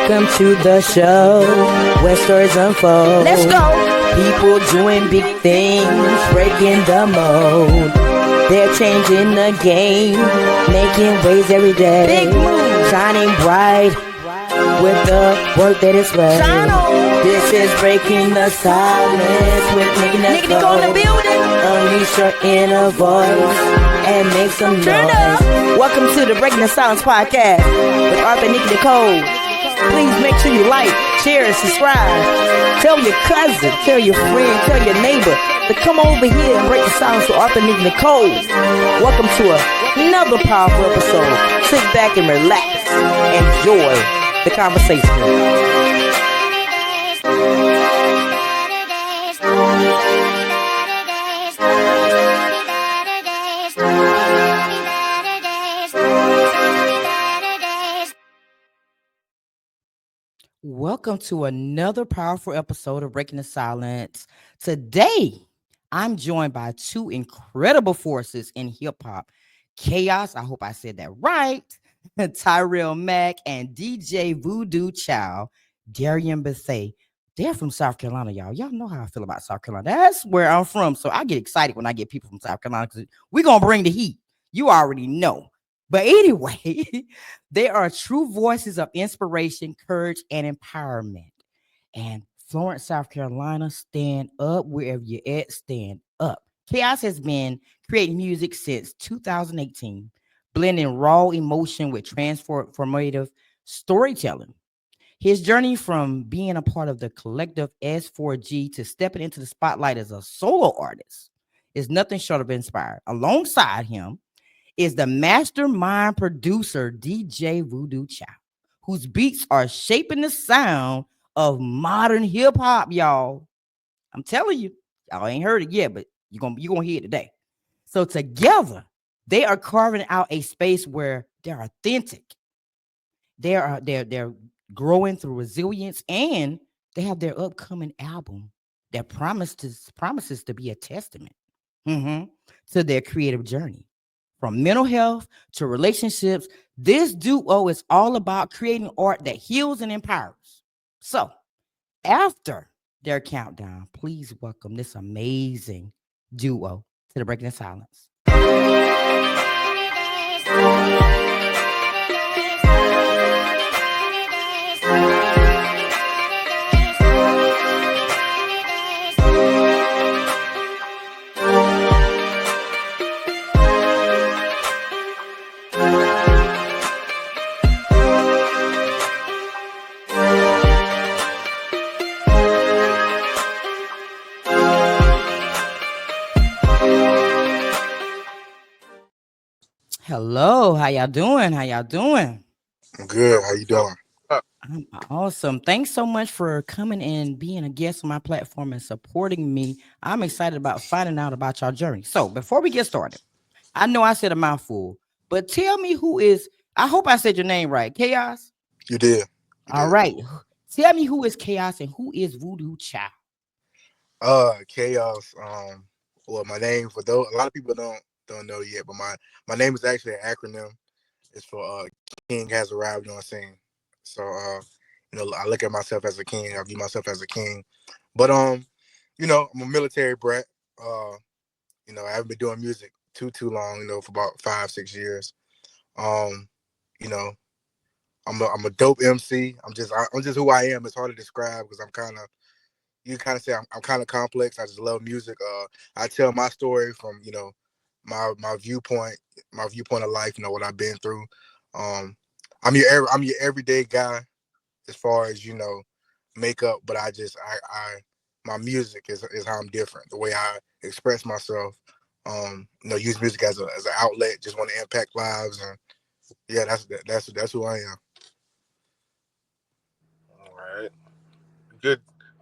Welcome to the show where stories unfold. Let's go. People doing big things, breaking the mold. They're changing the game, making waves every day. Big move. Shining bright with the work that is right. Shine on. This is Breaking the Silence with Nikki Nicole. in the building. Unleash your inner voice and make some Turn noise. up. Welcome to the Breaking the Silence podcast with Arthur and Nikki Nicole. Please make sure you like, share, and subscribe. Tell your cousin, tell your friend, tell your neighbor to come over here and break the silence with Arthur and Nikki Nicole. Welcome to another powerful episode. Sit back and relax. Enjoy the conversation. Welcome to another powerful episode of Breaking the Silence. Today, I'm joined by two incredible forces in hip-hop. Chaos, I hope I said that right, Tyrell Mack, and DJ VooDoo Child, Darian Bethay. They're from South Carolina, y'all. Y'all know how I feel about South Carolina. That's where I'm from, so I get excited when I get people from South Carolina because we're going to bring the heat. You already know. But anyway, they are true voices of inspiration, courage, and empowerment. And Florence, South Carolina, stand up wherever you're at, stand up. Chaos has been creating music since 2018, blending raw emotion with transformative storytelling. His journey from being a part of the collective S4G to stepping into the spotlight as a solo artist is nothing short of inspired. Alongside him is the mastermind producer DJ VooDoo Child, whose beats are shaping the sound of modern hip hop, y'all. I'm telling you, y'all ain't heard it yet, but you're gonna hear it today. So together, they are carving out a space where they're authentic. They're growing through resilience, and they have their upcoming album that promises to be a testament to their creative journey. From mental health to relationships, this duo is all about creating art that heals and empowers. So, after their countdown, please welcome this amazing duo to the Breaking the Silence. Hello, how y'all doing? I'm good. How you doing? I'm awesome. Thanks so much for coming and being a guest on my platform and supporting me. I'm excited about finding out about y'all journey. So before we get started, I know I said a mouthful, but tell me I hope I said your name right. Chaos? You did. All right. Tell me who is Chaos and who is VooDoo Child? Chaos. Well, my name, for those, a lot of people don't know yet, but my name is actually an acronym. It's for King Has Arrived on Scene. So I look at myself as a king. I view myself as a king. But I'm a military brat. I haven't been doing music too long, for about 5-6 years. I'm a dope MC. I'm just who I am. It's hard to describe because you kind of say I'm kind of complex. I just love music. I tell my story from my viewpoint of life. What I've been through. I'm your everyday guy as far as makeup, but I my music is how I'm different. The way I express myself. Use music as an outlet. Just want to impact lives, and yeah, that's who I am. All right.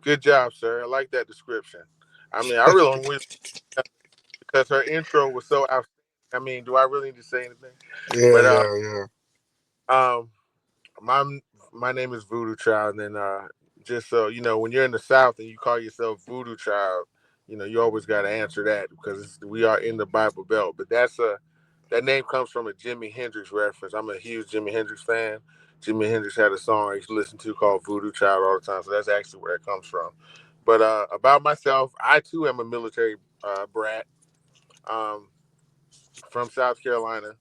Good job, sir. I like that description. I mean, I really don't wish because her intro was so out. I mean, do I really need to say anything? Yeah. My name is VooDoo Child, and just so when you're in the South and you call yourself VooDoo Child, you always got to answer that because we are in the Bible Belt. But that name comes from a Jimi Hendrix reference. I'm a huge Jimi Hendrix fan, Jimi Hendrix had a song I used to listen to called Voodoo Child all the time. So that's actually where it comes from. But about myself, I too am a military brat, um, from South Carolina,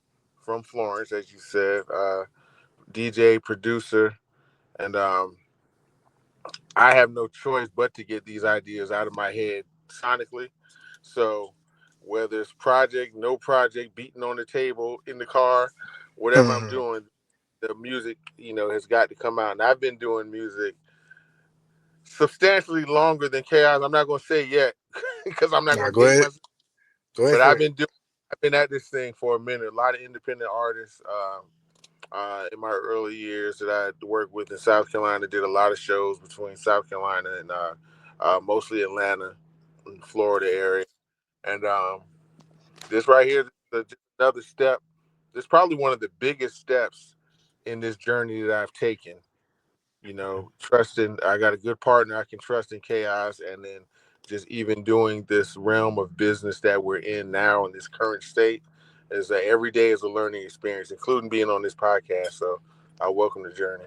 from Florence, as you said, DJ, producer, and I have no choice but to get these ideas out of my head sonically. So whether it's project, no project, beating on the table in the car, whatever I'm Mhm. doing, the music, has got to come out. And I've been doing music substantially longer than Chaos. I'm not gonna say yet because I'm not Nah, gonna go date ahead. myself. Go ahead But for it. I've been at this thing for a minute. A lot of independent artists. In my early years that I worked with in South Carolina, did a lot of shows between South Carolina and mostly Atlanta and Florida area. And this right here, just another step. This is probably one of the biggest steps in this journey that I've taken. Trusting I got a good partner I can trust in chaos, and then just even doing this realm of business that we're in now in this current state is that every day is a learning experience, including being on this podcast. So I welcome the journey.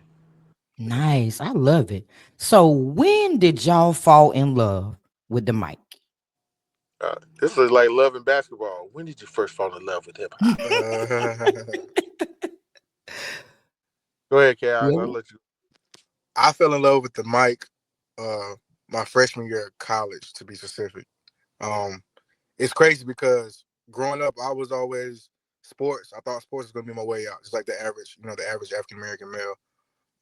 Nice. I love it. So when did y'all fall in love with the mic? This is like love and basketball. When did you first fall in love with hip hop? Go ahead, chaos. I'll Well, let you. I fell in love with the mic uh my freshman year of college, to be specific. Um, it's crazy because growing up, I was always sports. I thought sports was gonna be my way out, just like the average African American male.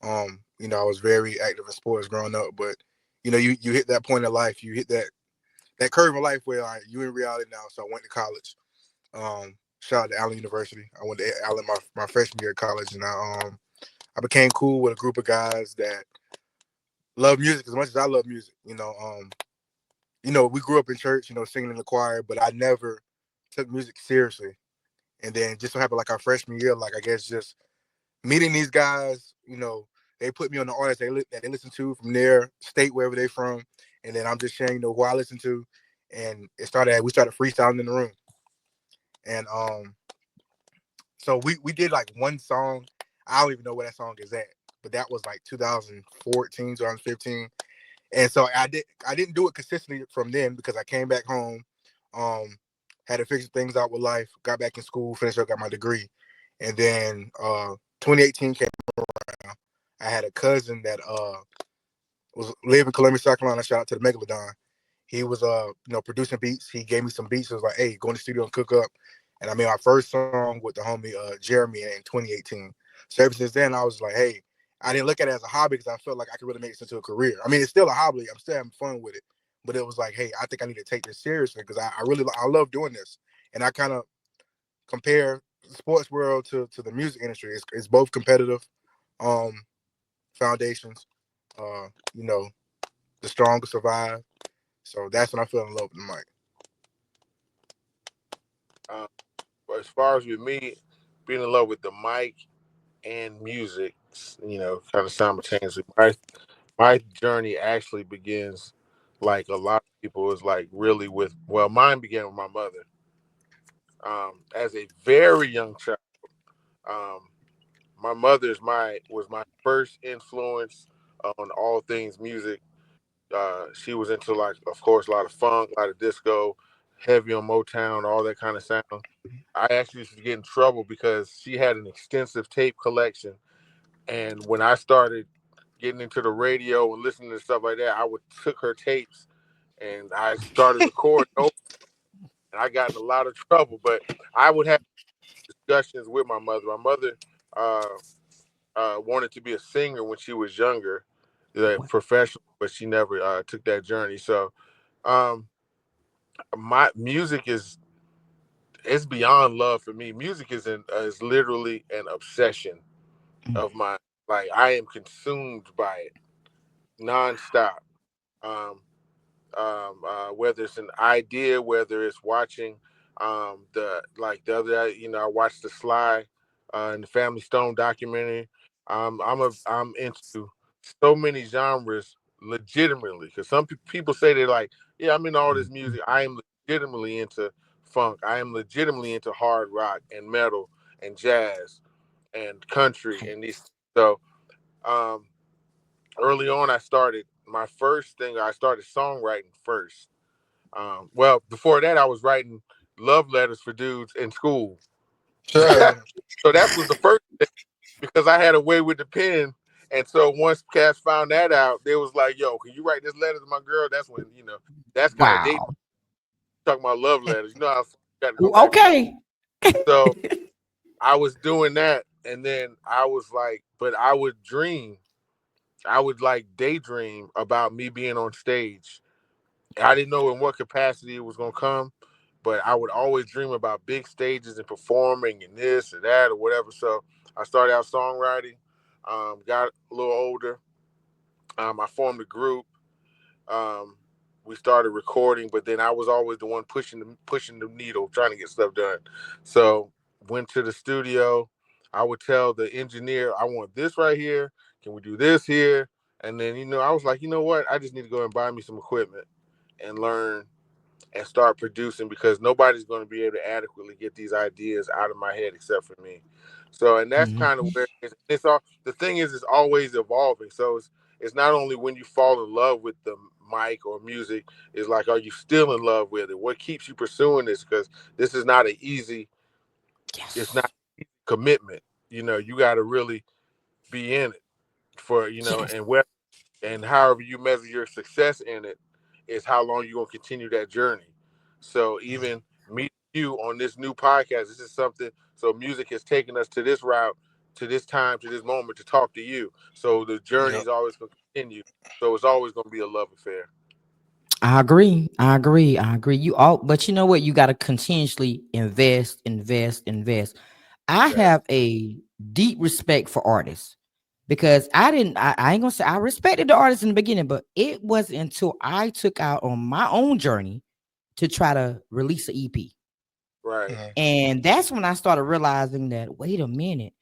I was very active in sports growing up, but you hit that point in life, you hit that curve in life where you in reality now. So I went to college. Shout out to Allen University. I went to Allen my freshman year of college, and I became cool with a group of guys that love music as much as I love music. We grew up in church, singing in the choir, but I never took music seriously. And then just so happened, like our freshman year, like I guess just meeting these guys, they put me on the artists that they listen to from their state, wherever they from, and then I'm just sharing, who I listen to, and we started freestyling in the room, and so we did like one song. I don't even know where that song is at, but that was like 2014, 2015. And so I didn't do it consistently from then because I came back home, um, had to figure things out with life, got back in school, finished up, got my degree. And then 2018 came around. I had a cousin that was living in Columbia, South Carolina. Shout out to the Megalodon. He was producing beats. He gave me some beats. It was like, hey, go in the studio and cook up. And I made my first song with the homie Jeremy in 2018. So ever since then, I was like, hey, I didn't look at it as a hobby because I felt like I could really make this into a career. I mean, it's still a hobby. I'm still having fun with it. But it was like, hey, I think I need to take this seriously because I love doing this. And I kind of compare the sports world to the music industry. It's both competitive um, foundations. Uh, you know, the strong survive. So that's when I fell in love with the mic. Uh, as far as with me, being in love with the mic and music, kind of simultaneously. My journey actually begins like a lot of people is like really with mine began with my mother. As a very young child, um, my mother's my was my first influence on all things music. She was into, like, of course, a lot of funk, a lot of disco, heavy on Motown, all that kind of sound. I actually used to get in trouble because she had an extensive tape collection, and when I started getting into the radio and listening to stuff like that, I would took her tapes and I started recording over, and I got in a lot of trouble. But I would have discussions with my mother. My mother uh, wanted to be a singer when she was younger, professional, but she never took that journey. So um, my music is it's beyond love for me. Music is literally an obsession of mine. Like, I am consumed by it nonstop. Um, Whether it's an idea, whether it's watching the other day, I watched the Sly and the Family Stone documentary. I'm into so many genres legitimately, because some people say they're like, yeah, I'm into all this music. I am legitimately into funk. I am legitimately into hard rock and metal and jazz and country and these. So um, early on, I started my first thing. I started songwriting first. Well, before that, I was writing love letters for dudes in school. So that was the first thing because I had a way with the pen. And so once cats found that out, they was like, "Yo, can you write this letter to my girl?" That's when that's kind of date Wow. talking about love letters. You know how you got to go Well, back and forth. okay. So I was doing that, and then I was like, but I would dream. I would like daydream about me being on stage. I didn't know in what capacity it was gonna come, but I would always dream about big stages and performing and this or that or whatever. So I started out songwriting, got a little older. I formed a group. Um, we started recording, but then I was always the one pushing the needle, trying to get stuff done. So went to the studio. I would tell the engineer, I want this right here. Can we do this here? And then I was like, you know what? I just need to go and buy me some equipment and learn and start producing because nobody's going to be able to adequately get these ideas out of my head except for me. So, and that's kind of Mhm. where it's all. The thing is, it's always evolving. So it's not only when you fall in love with the mic or music. It's like, are you still in love with it? What keeps you pursuing this? Because this is not an easy. It's not Yes. commitment. You got to really be in it for Yes. and however you measure your success in it is how long you're going to continue that journey. So even meeting you on this new podcast, this is something. So music has taken us to this route, to this time, to this moment to talk to you. So the journey Yep. is always going to continue. So it's always going to be a love affair. I agree. I agree. I agree. You all, but you know what? You got to continuously invest, invest, invest. I Yes. have a deep respect for artists because I didn't, I ain't gonna say I respected the artists in the beginning, but it wasn't until I took out on my own journey to try to release an EP. Right. Mhm. And that's when I started realizing that, wait a minute,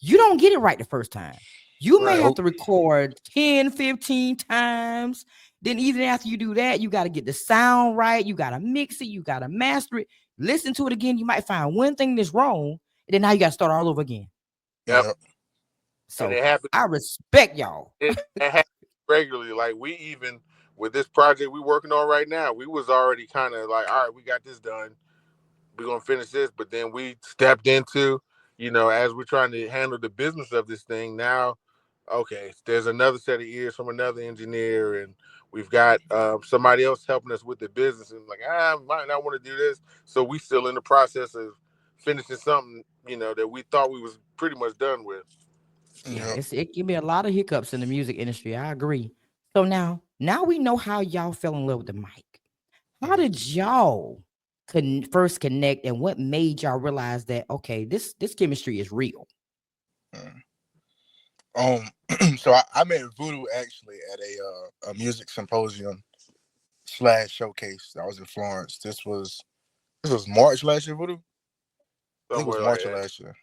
you don't get it right the first time. You may Right. have Nope. to record 10, 15 times. Then even after you do that, you got to get the sound right. You got to mix it. You got to master it. Listen to it again. You might find one thing that's wrong. And then now you got to start all over again. Yep. Yep. And So I respect y'all. it happens regularly. Like we even with this project we working on right now, we was already kind of like, all right, we got this done. We're gonna finish this, but then we stepped into, as we're trying to handle the business of this thing now. Okay, there's another set of ears from another engineer, and we've got somebody else helping us with the business. And like, I might not want to do this, so we still in the process of finishing something, that we thought we was pretty much done with. Yeah, Yep. it can be a lot of hiccups in the music industry. I agree. So now we know how y'all fell in love with the mic. How Mhm. did y'all first connect, and what made y'all realize that okay, this chemistry is real? Mhm. So I met Voodoo actually at a music symposium slash showcase. I was in Florence. This was March last year, Voodoo. I think it was Somewhere like March of that. last year.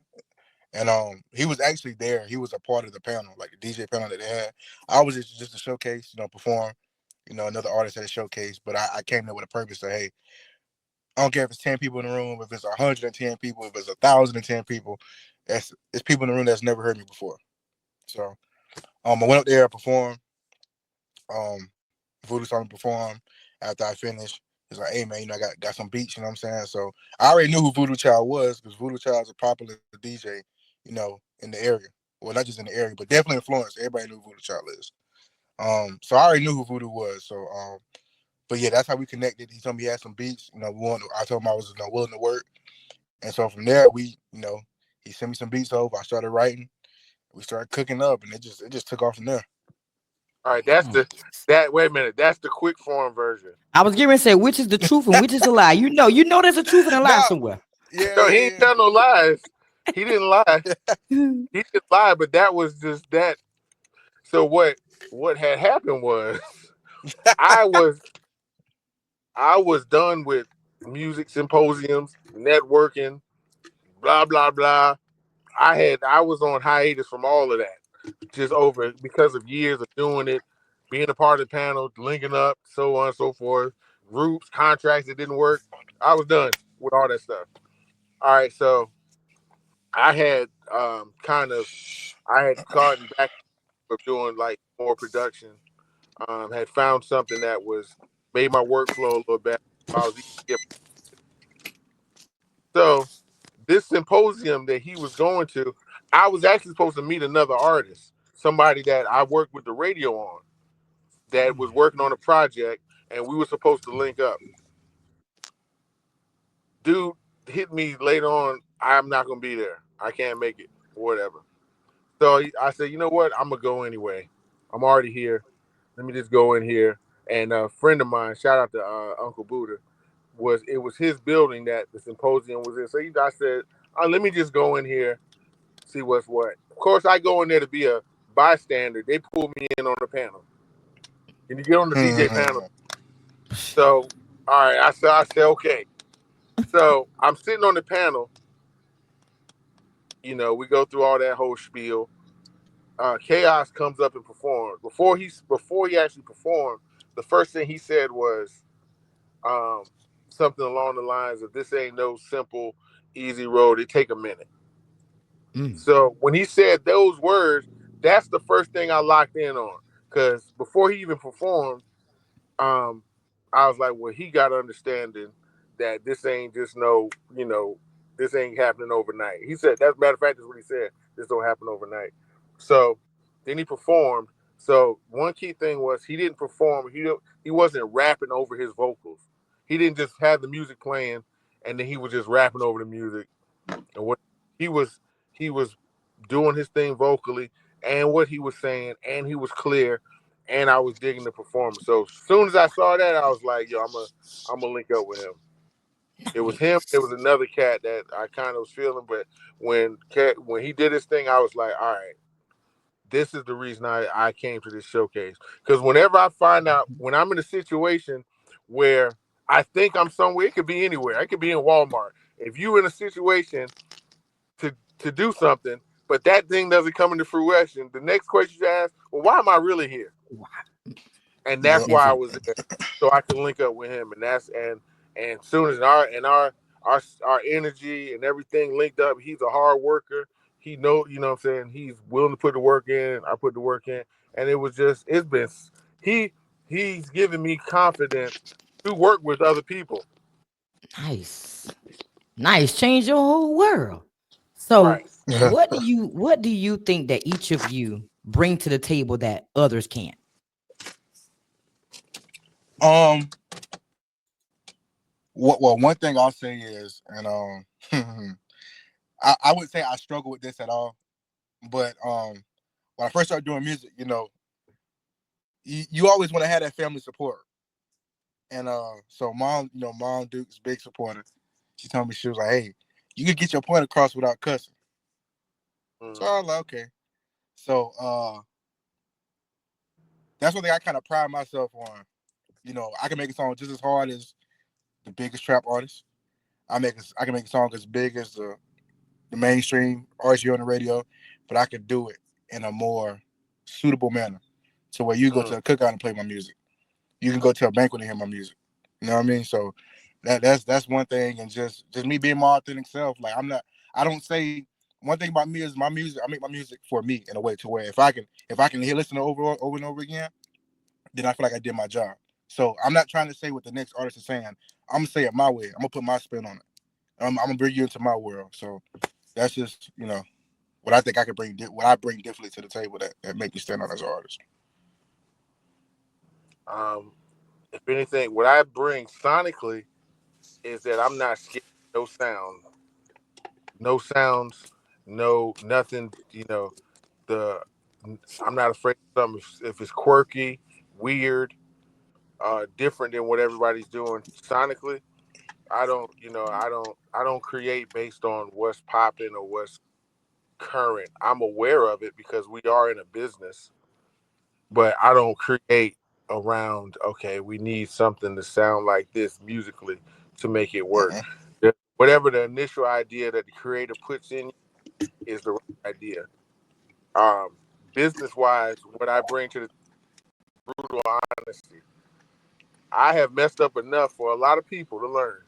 And he was actually there. He was a part of the panel, like the DJ panel that they had. I was just a showcase, perform, another artist at a showcase. But I came there with a purpose. So hey, I don't care if it's 10 people in the room, if it's 110 people, if it's 1,010 people. It's people in the room that's never heard me before. So I went up there, I performed. Voodoo saw me perform. After I finished, he's like, "Hey man, I got some beats." You know what I'm saying? So I already knew who Voodoo Child was because Voodoo Child is a popular DJ, in the area. Well, not just in the area, but definitely in Florence. Everybody knew who Voodoo Child is. So I already knew who Voodoo was. So but yeah, that's how we connected. He told me he had some beats. I told him I was willing to work, and so from there he sent me some beats over. I started writing. We started cooking up, and it just took off from there. All right, Hmm. wait a minute. That's the quick form version. I was getting ready to say which is the truth and which is the lie. You know there's a truth and a lie No, somewhere. yeah, No, he yeah, ain't tell no lies. He didn't lie. Mhm. He didn't lie, but that was just that. So what had happened was I was I was done with music symposiums, networking, blah blah blah. I was on hiatus from all of that, just over because of years of doing it, being a part of the panel, linking up, so on and so forth, groups, contracts that didn't work. I was done with all that stuff. All right, so I had I had gotten back of doing like more production. Had found something that was made my workflow a little better. I was so this symposium that he was going to, I was actually supposed to meet another artist, somebody that I worked with the radio on, that was working on a project, and we were supposed to link up. Dude hit me later on. I'm not gonna be there. I can't make it. Whatever. So I said, you know what? I'm gonna go anyway. I'm already here. Let me just go in here. And a friend of mine, shout out to Uncle Buddha, it was his building that the symposium was in. So I said, let me just go in here, see what's what. Of course, I go in there to be a bystander. They pull me in on the panel. Can you get on the DJ panel? So, all right, I said, okay. So I'm sitting on the panel. You know, we go through all that whole spiel. Chaos comes up and performs. Before he actually performed, the first thing he said was um, something along the lines of, "This ain't no simple, easy road. It take a minute." So when he said those words, that's the first thing I locked in on. Because before he even performed, um, I was like, well, he got understanding that this ain't just no, this ain't happening overnight. He said, that's a matter of fact, that's what he said. This don't happen overnight. So then he performed. So one key thing was he didn't perform. He wasn't rapping over his vocals. He didn't just have the music playing and then he was just rapping over the music. And what he was he was doing his thing vocally and what he was saying, and he was clear, and I was digging the performance. So as soon as I saw that, I was like, yo, I'm gonna link up with him. It was him. It was another cat that I kind of was feeling, but when he did his thing, I was like, all right, this is the reason I came to this showcase. Because whenever I find out, when I'm in a situation where I think I'm somewhere, it could be anywhere. I could be in Walmart. If you're in a situation to do something, but that thing doesn't come into fruition, the next question you ask, well, why am I really here? And that's why I was there, so I can link up with him. And soon as our energy and everything linked up, he's a hard worker. He you know what I'm saying, he's willing to put the work in. I put the work in, and he he's giving me confidence to work with other people. Nice, change your whole world. So Right. what do you think that each of you bring to the table that others can't? um, well, one thing I'll say is, and I wouldn't say I struggle with this at all, but when I first started doing music, you always want to have that family support. And so mom Duke's big supporter. She told me, she was like, "Hey, you can get your point across without cussing." So I was like, "Okay." So that's one thing I kind of pride myself on. I can make a song just as hard as the biggest trap artist. I can make a song as big as the mainstream artist here on the radio, but I can do it in a more suitable manner. So where you go to a cookout and play my music, you can go to a banquet and hear my music. You know what I mean? So that's one thing, and just me being my authentic self. Like I don't say one thing about me is my music. I make my music for me in a way to where if I can hear listen to over and over again, then I feel like I did my job. So I'm not trying to say what the next artist is saying. I'm gonna say it my way. I'm gonna put my spin on it. I'm gonna bring you into my world. So that's just what I think I can bring. What I bring differently to the table that make me stand out as an artist. If anything, what I bring sonically is that I'm not scared of no sound, no sounds, no nothing. The I'm not afraid of something if it's quirky, weird, different than what everybody's doing sonically. I don't create based on what's popping or what's current. I'm aware of it because we are in a business, but I don't create around, okay, we need something to sound like this musically to make it work. Whatever the initial idea that the creator puts in is the right idea. Um, Business wise, what I bring to the brutal honesty, I have messed up enough for a lot of people to learn.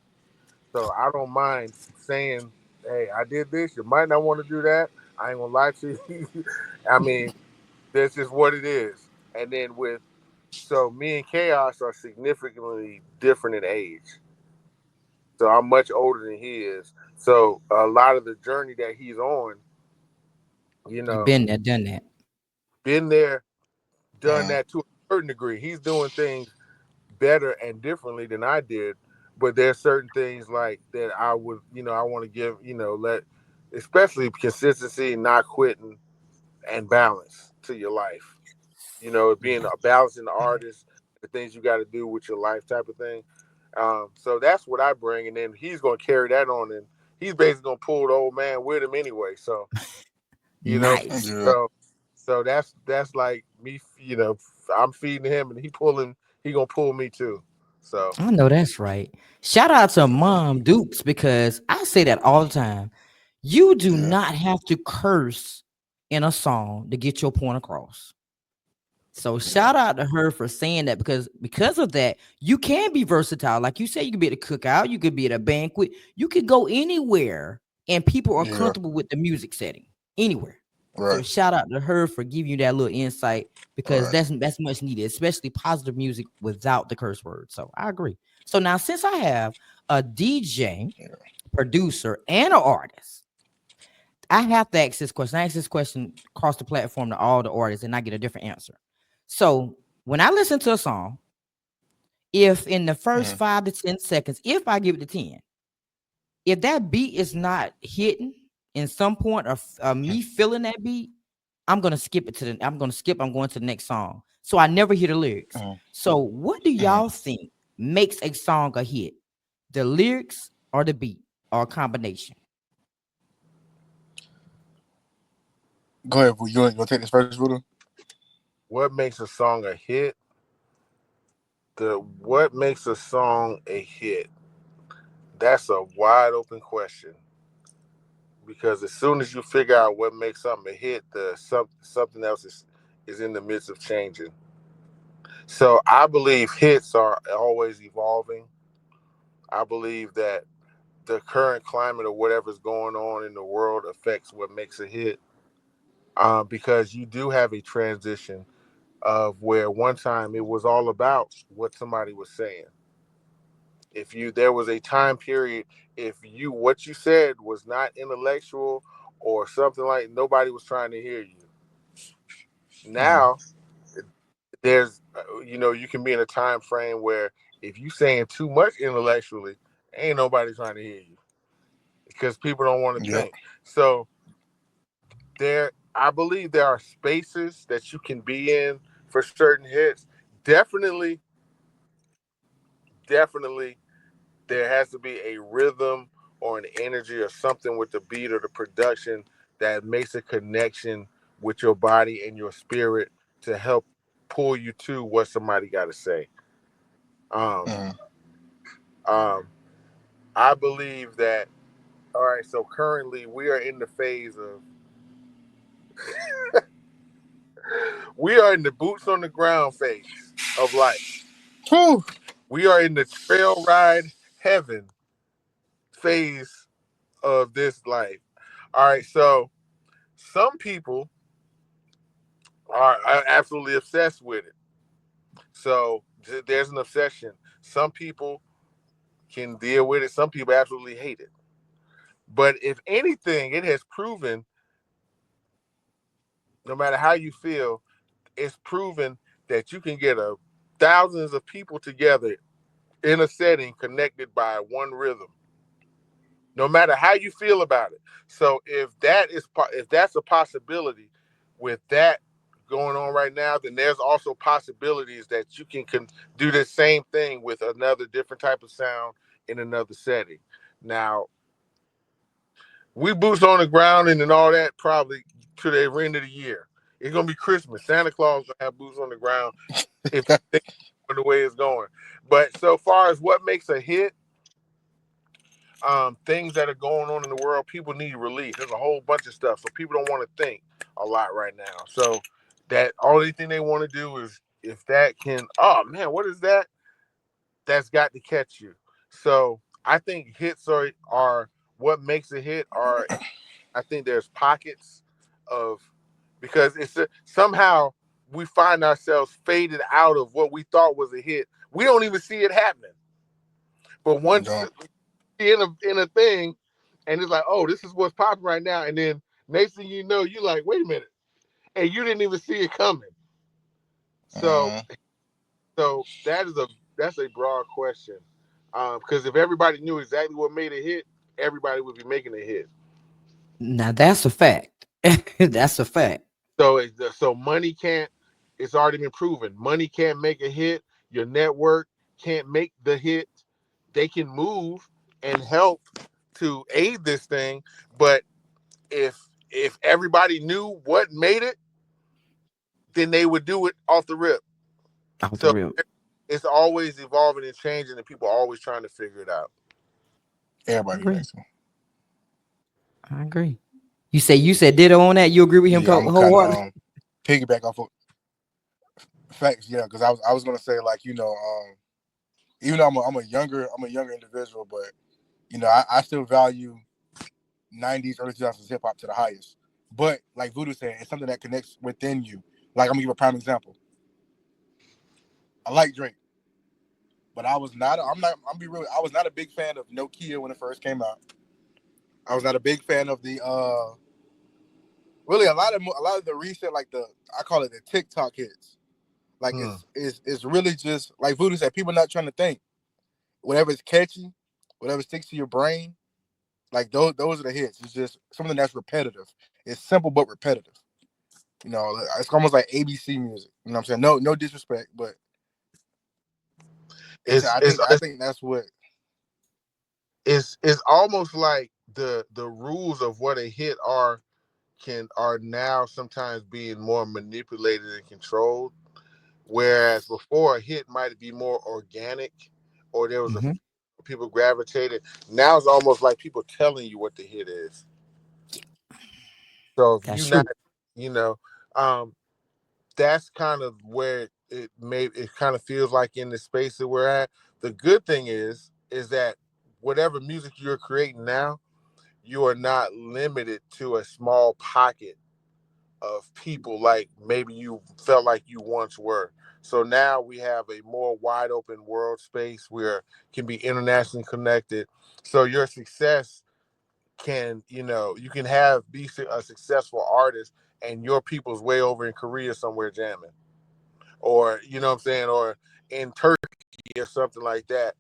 So I don't mind saying hey, I did this. You might not want to do that. I ain't gonna lie to you. I mean, this is what it is. And then so me and Chaos are significantly different in age. So I'm much older than he is. So a lot of the journey that he's on, you You know, been there, done that. been there, done Mm, that to a certain degree. He's doing things better and differently than I did. But there's certain things like that I would, I want to give, especially consistency, not quitting, and balance to your life. Being a balancing artist, the things you got to do with your life type of thing. So that's what I bring, and then he's gonna carry that on, and he's basically gonna pull the old man with him anyway. So you know, Nice. yeah, so so that's like me. I'm feeding him, and he gonna pull me too. So I know that's right. Shout out to Mom Dukes because I say that all the time. You do yeah, not have to curse in a song to get your point across. So yeah, shout out to her for saying that because of that, you can be versatile. Like you said, you could be at a cookout, you could be at a banquet, you could go anywhere and people are yeah. comfortable with the music setting anywhere. So Right, shout out to her for giving you that little insight because right. that's much needed, especially positive music without the curse word. So I agree. So now since I have a DJ, Yeah. producer, and an artist, I have to ask this question. I ask this question across the platform to all the artists, and I get a different answer. So when I listen to a song, if in the first Mm, 5 to 10 seconds, if I give it to 10, if that beat is not hitting in some point of mm, me feeling that beat, I'm gonna skip it to the. I'm gonna skip. I'm going to the next song. So I never hear the lyrics. mm, So what do mm. y'all think makes a song a hit? The lyrics or the beat or a combination? Go ahead, Boo. You want to take this first, Voodoo? what makes a song a hit? What makes a song a hit? That's a wide open question because as soon as you figure out what makes something a hit, something else is in the midst of changing. So I believe hits are always evolving. I believe that the current climate of whatever's going on in the world affects what makes a hit. Because you do have a transition of where one time it was all about what somebody was saying. If you there was a time period, if you what you said was not intellectual or something, like nobody was trying to hear you. Mm, Now there's you can be in a time frame where if you saying too much intellectually, ain't nobody trying to hear you because people don't want to yep. think. So I believe there are spaces that you can be in for certain hits. Definitely, definitely there has to be a rhythm or an energy or something with the beat or the production that makes a connection with your body and your spirit to help pull you to what somebody got to say. Um, Mm, um, I believe that. All right, so currently we are in the phase of we are in the boots on the ground phase of life. whew. We are in the trail ride heaven phase of this life. All right, so some people are absolutely obsessed with it. So there's an obsession. Some people can deal with it. Some people absolutely hate it. But if anything, it has proven, no matter how you feel, it's proven that you can get thousands of people together in a setting connected by one rhythm, no matter how you feel about it. So if that's a possibility with that going on right now, then there's also possibilities that you can do the same thing with another different type of sound in another setting. Now, we boots on the ground and then all that probably to the end of the year. It's gonna be Christmas. Santa Claus gonna have boots on the ground if the way it's going. But so far as what makes a hit, things that are going on in the world, people need relief. There's a whole bunch of stuff, so people don't want to think a lot right now. So that only thing they want to do is if that can. Oh man, what is that? That's got to catch you. So I think hits are what makes a hit are, I think there's pockets of, because somehow we find ourselves faded out of what we thought was a hit. We don't even see it happening. But once in a thing, and it's like, oh, this is what's popping right now, and then next thing you know, you're like, wait a minute, and you didn't even see it coming. So, so that's a broad question, because if everybody knew exactly what made a hit, everybody would be making a hit. Now that's a fact. That's a fact. So money can't. It's already been proven. Money can't make a hit. Your network can't make the hit. They can move and help to aid this thing, but if everybody knew what made it, then they would do it off the rip. Off the So rip. it's always evolving and changing, and people are always trying to figure it out. Everybody likes him. I agree. You said ditto on that. You agree with him Yeah, I'm wholeheartedly? kind of piggyback off of facts. Yeah, because I was gonna say, like, you know, even though I'm a younger individual, but you know, I still value 90s, early 2000s hip hop to the highest. But like VooDoo said, it's something that connects within you. Like, I'm gonna give a prime example. I like Drake, but I was not a big fan of Nokia when it first came out. I was not a big fan of the really a lot of the recent, like, I call it the TikTok hits. Like, it's really just like VooDoo said, people not trying to think. Whatever's catchy, whatever sticks to your brain, like those are the hits. It's just something that's repetitive. It's simple but repetitive. You know, it's almost like ABC music. You know what I'm saying? No disrespect, but I think that's what it's almost like the rules of what a hit are now sometimes being more manipulated and controlled. Whereas before, a hit might be more organic, or there was people gravitated. Now it's almost like people telling you what the hit is. So if That's you true. not, you know, that's kind of where it kind of feels like in the space that we're at. The good thing is that whatever music you're creating now, you are not limited to a small pocket of people like maybe you felt like you once were. So now we have a more wide open world space where can be internationally connected. So your success can, you can be a successful artist and your people's way over in Korea somewhere jamming, or you know what I'm saying, or in Turkey or something like that.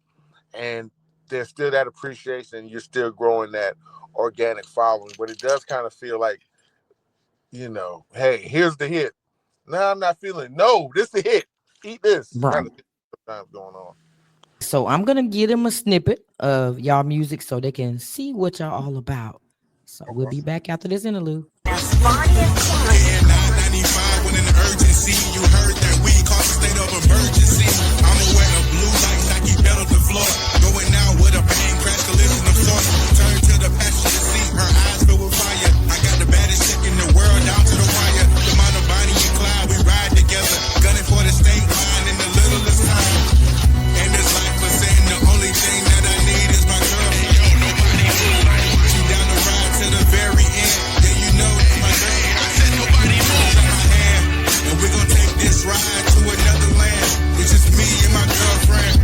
And there's still that appreciation. You're still growing that organic following, but it does kind of feel like, hey, here's the hit. No, I'm not feeling. No, this the hit. Eat this Right. kind of thing sometimes going on. So I'm gonna give them a snippet of y'all music so they can see what y'all all about. So we'll be back after this interlude. Yeah, 995 when in the urgency. You heard that we cause a state of emergency. I'm aware of blue lights, Nike pedal to floor. Going out with a bang, crash collision of sorts. Turn to the passenger seat, her eyes filled with fire. I got the baddest chick in the world down to the wire. The amount of Bonnie and Clyde, we ride together. Gunning for the state line in the littlest time. And this life was saying the only thing that I need is my girl. She down the ride to the very end. Yeah, you know it's my girl. I said nobody moves on my hand. And we're gonna take this ride to another land. It's just me and my girlfriend.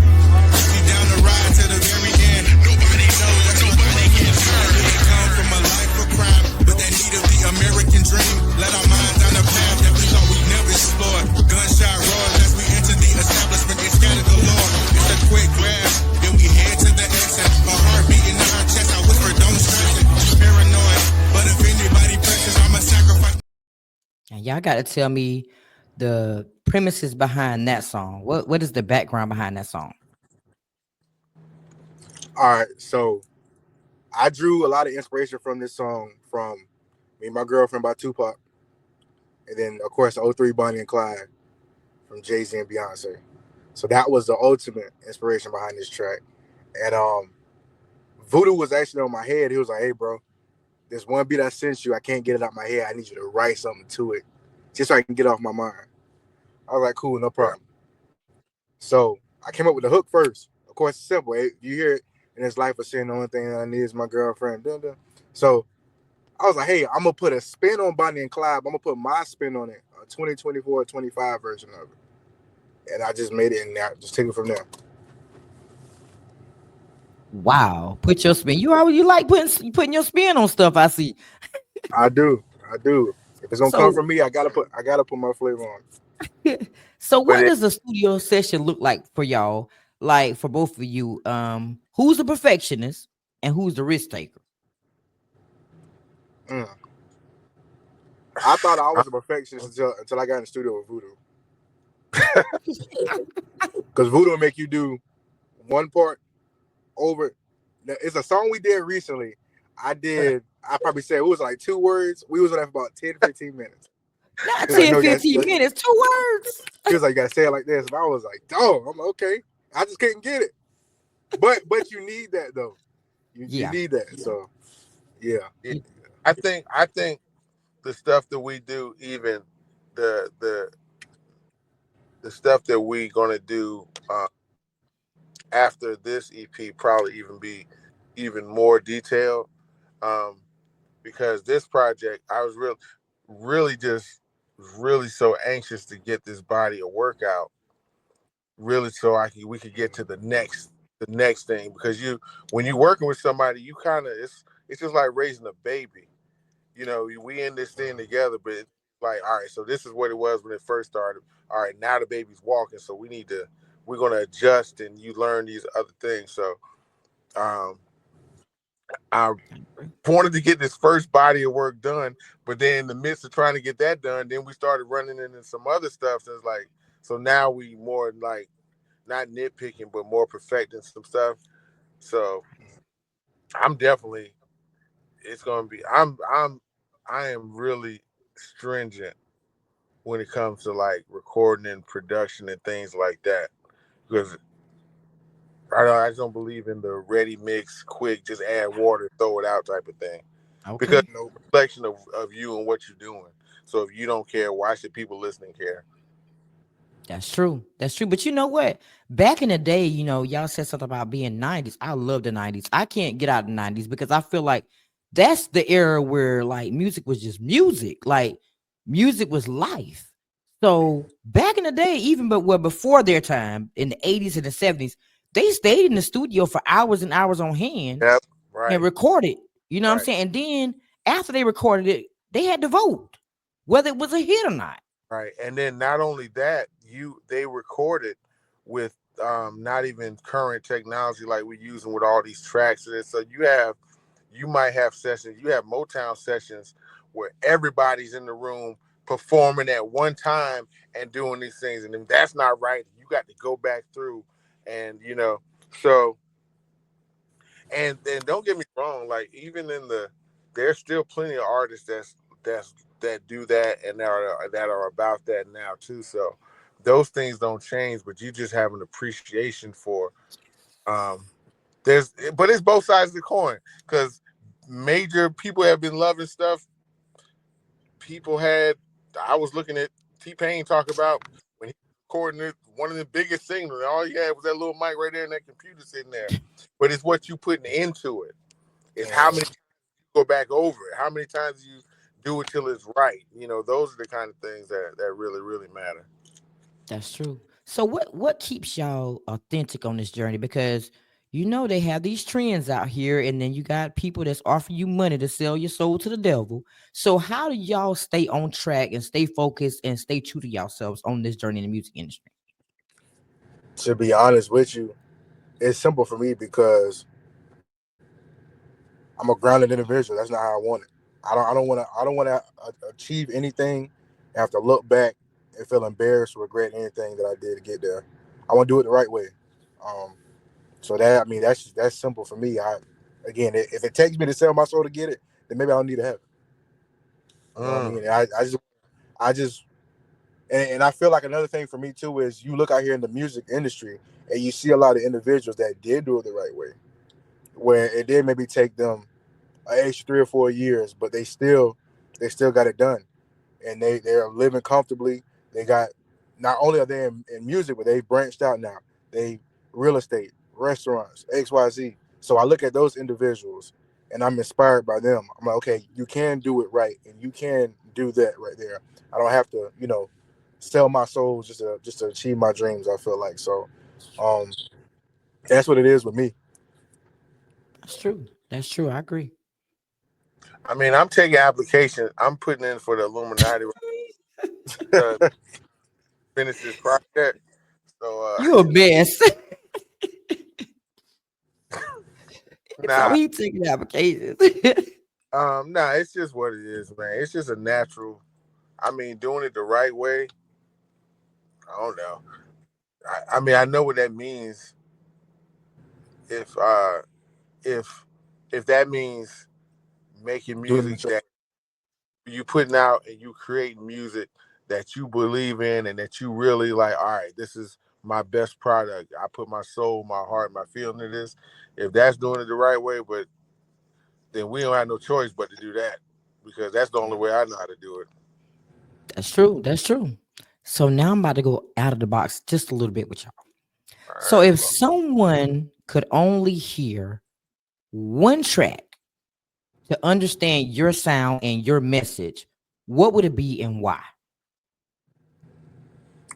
She down the ride to the very end. Nobody knows that nobody gets hurt. We come from a life of crime, but that need of the American dream. Let our minds down the path that we thought we never explored. Gunshot roars as we enter the establishment and scatter galore. It's a quick grab, then we head to the exit. My heart beating in her chest, I whisper, don't stress it. She's paranoid, but if anybody presses, I'ma sacrifice. And y'all got to tell me the premises behind that song. What is the background behind that song? All right, so I drew a lot of inspiration from this song from Me and My Girlfriend by Tupac, and then of course the 03 Bonnie and Clyde from Jay-Z and Beyonce. So that was the ultimate inspiration behind this track. And VooDoo was actually on my head. He was like, "Hey, bro, this one beat I sent you, I can't get it out my head. I need you to write something to it, just so I can get it off my mind." I was like, "Cool, no problem." So I came up with the hook first. Of course, it's simple. You hear it, in this life of sin, the only thing that I need is my girlfriend. Dun, dun. So I was like, hey, I'm gonna put a spin on Bonnie and Clyde. I'm gonna put my spin on it, a 2024, 25 version of it, and I just made it in there. Just take it from there. Wow, put your spin. You like putting your spin on stuff. I see. I do, I do. If it's gonna come So from me, I gotta put my flavor on it. so But what does a studio session look like for y'all? Like for both of you, who's the perfectionist and who's the risk taker? Mm. I thought I was a perfectionist until I got in the studio with Voodoo, because Voodoo will make you do one part over. It's a song we did recently. I probably said it was like 2 words. We was on that for about 10, 15 minutes. Not He was like, 10, no, 15 minutes, 2 words. he was like, you gotta say it like this. And I was like, dog, I'm like, okay. I just couldn't get it. But you need that though. You Yeah. need that. So yeah. yeah, I think the stuff that we do, even the the the stuff that we gonna do after this EP, probably even be even more detailed. Um, because this project, I was really just really so anxious to get this body of work out, really, so we could get to the next thing. Because when you're working with somebody, you kind of it's just like raising a baby. We in this thing together, but it's like, all right, so this is what it was when it first started. All right, now the baby's walking, so we're gonna adjust, and you learn these other things. So um, I wanted to get this first body of work done, but then in the midst of trying to get that done, then we started running into some other stuff. So it's like, so now we more like not nitpicking, but more perfecting some stuff. So I'm definitely, it's gonna be, I am really stringent when it comes to like recording and production and things like that, because I just don't believe in the ready mix, quick, just add water, throw it out type of thing. Because Okay. it's Nope. a reflection of you and what you're doing. So if you don't care, why should people listening care? That's true. That's true. But you know what? Back in the day, y'all said something about being 90s. I love the 90s. I can't get out of the 90s because I feel like that's the era where like music was just music. Like music was life. So back in the day, even before their time in the 80s and the 70s, they stayed in the studio for hours and hours on hand Yep. and Right. recorded. You know what I'm Right. saying? And then after they recorded it, they had to vote whether it was a hit or not. Right. And then not only that, they recorded with not even current technology like we're using with all these tracks. And so you might have sessions, you have Motown sessions where everybody's in the room performing at one time and doing these things. And if that's not right, you got to go back through and so and then don't get me wrong, like even there's still plenty of artists that do that and that are about that now too. So those things don't change, but you just have an appreciation for um but it's both sides of the coin, because major people have been loving stuff. People had I was looking at T-Pain talk about when he was recording one of the biggest singles, and all he had was that little mic right there and that computer sitting there. But it's what you putting into it. It's how many go back over it. How many times you do it till it's right? Those are the kind of things that really, really matter. That's true. So what keeps y'all authentic on this journey? Because they have these trends out here, and then you got people that's offering you money to sell your soul to the devil. So how do y'all stay on track and stay focused and stay true to yourselves on this journey in the music industry? To be honest with you, it's simple for me because I'm a grounded individual. That's not how I want it. I don't want to achieve anything and have to look back and feel embarrassed or regret anything that I did to get there. I want to do it the right way. Um, so that's simple for me. If it takes me to sell my soul to get it, then maybe I don't need to have it. You know what I Mm, mean? And I just and I feel like another thing for me too is you look out here in the music industry and you see a lot of individuals that did do it the right way, where it did maybe take them an extra 3 or 4 years, but they still got it done, and they're living comfortably. They got not only are they in music, but they've branched out now. They real estate, restaurants, XYZ. So I look at those individuals and I'm inspired by them. I'm like, okay, you can do it right, and you can do that right there. I don't have to, sell my soul just to achieve my dreams. I feel like so. Um, that's what it is with me. That's true. That's true. I agree. I mean, I'm taking applications. I'm putting in for the Illuminati to finish this project. So You a mess. So nah, he taking applications. nah, it's just what it is, man. It's just a natural. I mean, doing it the right way. I don't know. I mean, I know what that means. If if if that means making Doing music the that you putting out and you creating music that you believe in and that you really like, all right, this is my best product. I put my soul, my heart, my feeling into this. If that's doing it the right way, but then we don't have no choice but to do that because that's the only way I know how to do it. That's true. That's true. So now I'm about to go out of the box just a little bit with y'all. All So right. if someone could only hear one track to understand your sound and your message, what would it be and why?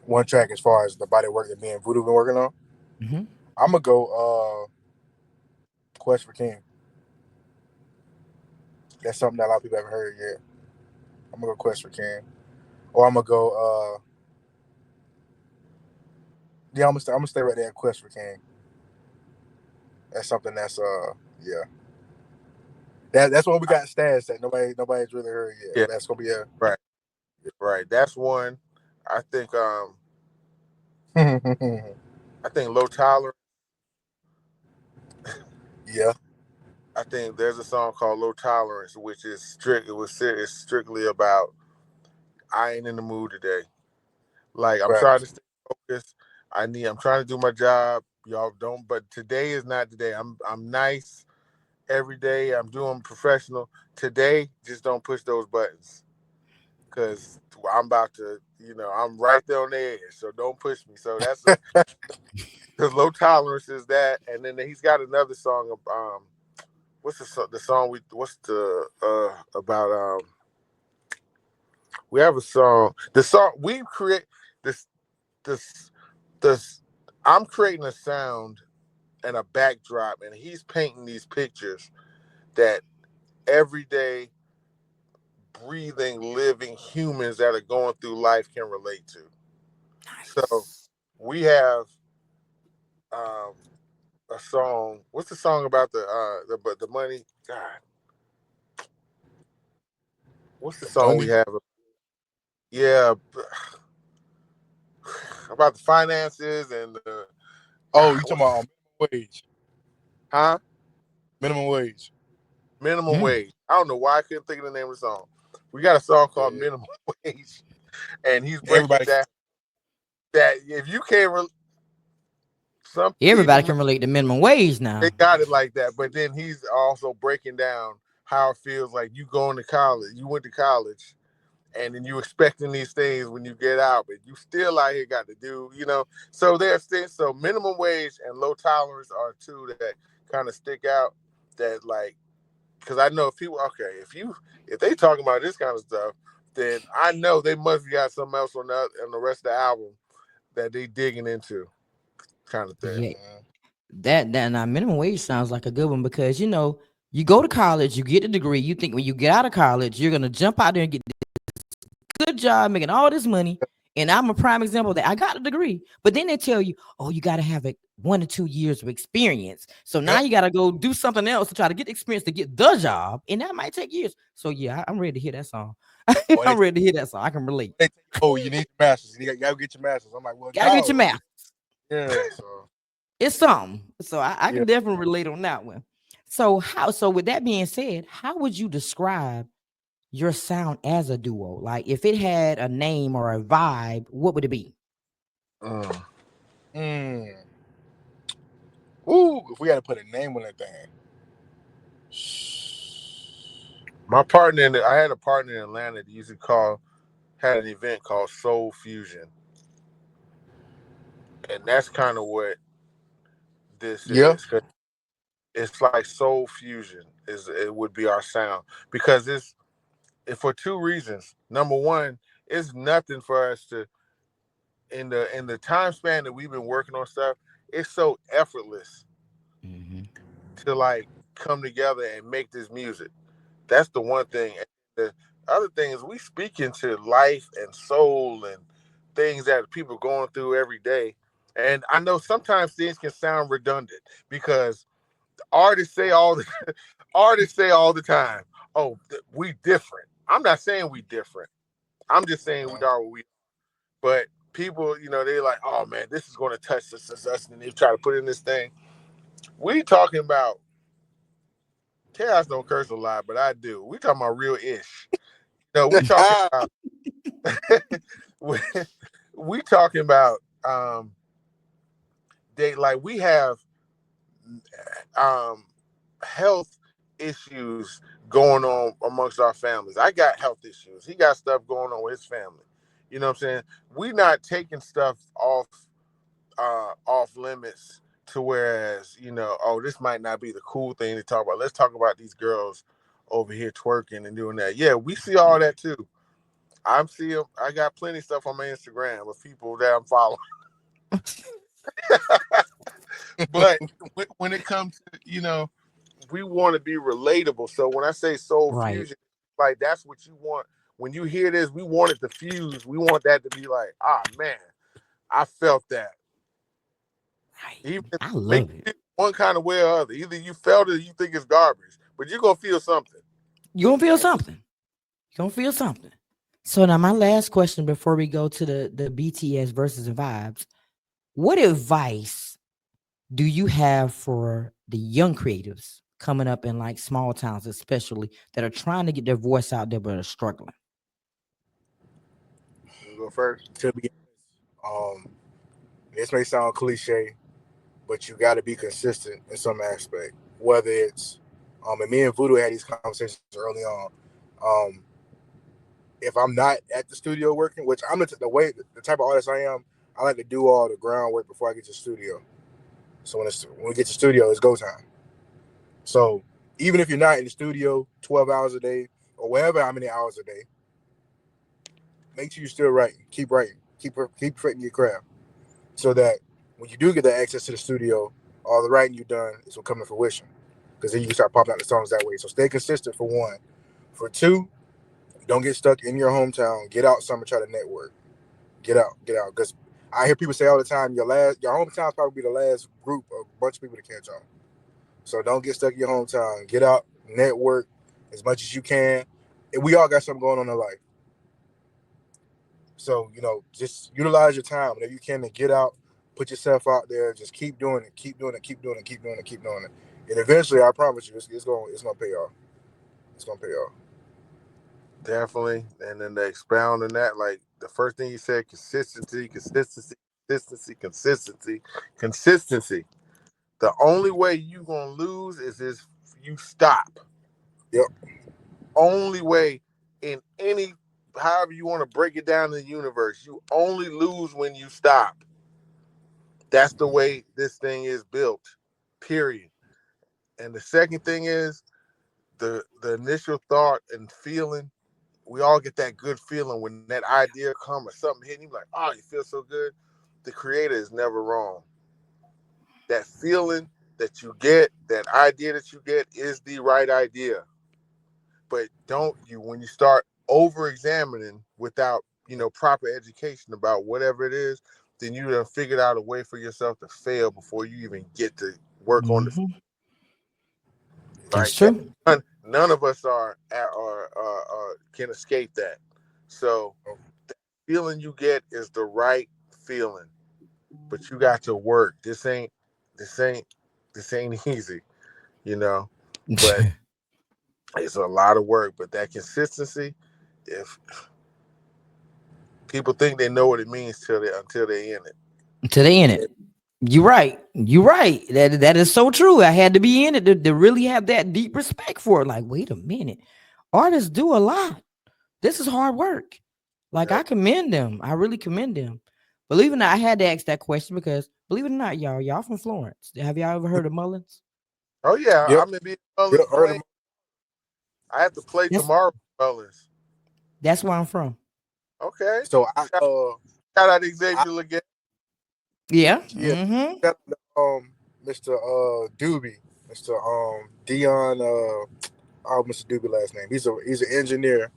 one track as far as the body work that me and Voodoo been working on. Hmm. I'm gonna go Quest for King. That's something that a lot of people haven't heard yet. I'm gonna go Quest for King, or I'm gonna go. Yeah, I'm gonna stay right there at Quest for King. That's something that's yeah. That's what we got stats that nobody's really heard yet. Yeah, That's gonna be a right, right. That's one. I think low tolerance. yeah. I think there's a song called Low Tolerance, which is it's strictly about I ain't in the mood today. Like I'm trying to Facts. stay focused. I'm trying to do my job. Y'all don't, but today is not the day. I'm nice every day. I'm doing professional. Today, just don't push those buttons. Cause I'm about to, I'm right there on the edge. So don't push me. So that's because low tolerance is that. And then he's got another song of what's the song what's the about we have a song. The song we create this this this I'm creating a sound and a backdrop, and he's painting these pictures that everyday breathing, living humans that are going through life can relate to. So Nice. we have um, a song. What's the song about the money? God, what's the song we Money. have? Yeah, about the finances and Oh, you talking what's about minimum wage? huh? Minimum wage. Minimum Mm. wage. I don't know why I couldn't think of the name of the song. We got a song called Yeah. Minimum Wage, and he's breaking Everybody. that if you can't, some Everybody people can relate to minimum wage they now. got it like that, but then he's also breaking down how it feels like you going to college. You went to college, and then you expecting these things when you get out, but you still out here got to do. So there's things. So minimum wage and low tolerance are two that kind of stick out. That like, because I know if people, okay, if they talking about this kind of stuff, then I know they must have got something else on the rest of the album that they digging into, kind of thing. Yeah, that now minimum wage sounds like a good one because you go to college, you get a degree, you think when you get out of college, you're gonna jump out there and get good job making all this money. And I'm a prime example that I got a degree, but then they tell you, oh, you got to have 1 or 2 years of experience. So now Yep. you got to go do something else to try to get experience to get the job. And that might take years. So yeah, I'm ready to hear that song. Or I'm ready to hear that song. I can relate. oh, you need your masters. You gotta get your masters. I'm like, well, Gotta get your dog. math. Yeah. So It's something. So I yeah. can definitely relate on that one. So with that being said, how would you describe your sound as a duo? Like if it had a name or a vibe, what would it be? Mm. Mm. Ooh, if we gotta put a name on that thing. I had a partner in Atlanta that used to had an event called Soul Fusion, and that's kind of what this Yeah. is. 'Cause it's like soul fusion is it would be our sound because for two reasons. Number one, it's nothing for us to in the time span that we've been working on stuff. It's so effortless Mm-hmm. to like come together and make this music. That's the one thing. And the other thing is we speak into life and soul and things that people are going through every day. And I know sometimes things can sound redundant because artists say all the artists say all the time, "Oh, we different." I'm not saying we different. I'm just saying we are what we. But people, they're like, "Oh man, this is going to touch us," and they try to put in this thing. We talking about chaos. Don't curse a lot, but I do. We talking about real ish. We talking about we, we talking about they like we have um health issues going on amongst our families. I got health issues. He got stuff going on with his family. You know what I'm saying? We not taking stuff off limits to whereas, oh, this might not be the cool thing to talk about. Let's talk about these girls over here twerking and doing that. Yeah, we see all that too. I got plenty of stuff on my Instagram of people that I'm following. But when it comes to, we want to be relatable. So when I say soul Right. fusion, like that's what you want. When you hear this, we want it to fuse. We want that to be like, man, I felt that. Right. Even if I it make love you it. feel one kind of way or other. Either you felt it or you think it's garbage. But you're gonna feel something. You gonna feel something. You gonna feel something. So now my last question before we go to the BTS versus and vibes. What advice do you have for the young creatives coming up in like small towns, especially that are trying to get their voice out there but are struggling? You go first. To be honest, this may sound cliche, but you got to be consistent in some aspect. Whether it's, and me and Voodoo had these conversations early on. Um, if I'm not at the studio working, which I'm the type of artist I am, I like to do all the groundwork before I get to the studio. So when we get to the studio, it's go time. So even if you're not in the studio 12 hours a day or whatever how many hours a day, make sure you're still writing, keep perfecting your craft, so that when you do get the access to the studio, all the writing you've done is will come to fruition. Because then you can start popping out the songs that way. So stay consistent for one. For two, don't get stuck in your hometown. Get out some and try to network. Get out. Because I hear people say all the time, your hometown's probably be the last group of bunch of people to catch on. So don't get stuck in your hometown. Get out, network as much as you can. And we all got something going on in life. So, just utilize your time whenever you can to get out, put yourself out there, just keep doing it, keep doing it, keep doing it, keep doing it, keep doing it. And eventually, I promise you, it's gonna pay off. It's gonna pay off. Definitely. And then to expound on that, like the first thing you said, consistency. The only way you gonna lose is if you stop. Yep. Only way in any however you want to break it down in the universe, you only lose when you stop. That's the way this thing is built. Period. And the second thing is the initial thought and feeling. We all get that good feeling when that idea comes or something hitting you like, oh, you feel so good. The creator is never wrong. That feeling that you get, that idea that you get is the right idea. But don't you, when you start over examining without, proper education about whatever it is, then you have figured out a way for yourself to fail before you even get to work on the Mm-hmm. That's right. true. None of us can escape that. So the feeling you get is the right feeling, but you got to work. This ain't this ain't easy, you know. But it's a lot of work. But that consistency, if people think they know what it means until they're in it. To the end it. You're right. You're right. That is so true. I had to be in it to really have that deep respect for it. Like, wait a minute. Artists do a lot. This is hard work. Like, Yep. I commend them. I really commend them. Believe it or not, I had to ask that question because, believe it or not, y'all from Florence. Have y'all ever heard of Mullins? Oh yeah, Yep. I'm gonna be in Mullins Real early. playing. I have to play That's tomorrow, Mullins. that's where I'm from. Okay. So Shout out Xavier again. Yeah. yeah, Mm-hmm. shout out to, Mr. Doobie, Mr. Dion Mr. Doobie last name. He's an engineer.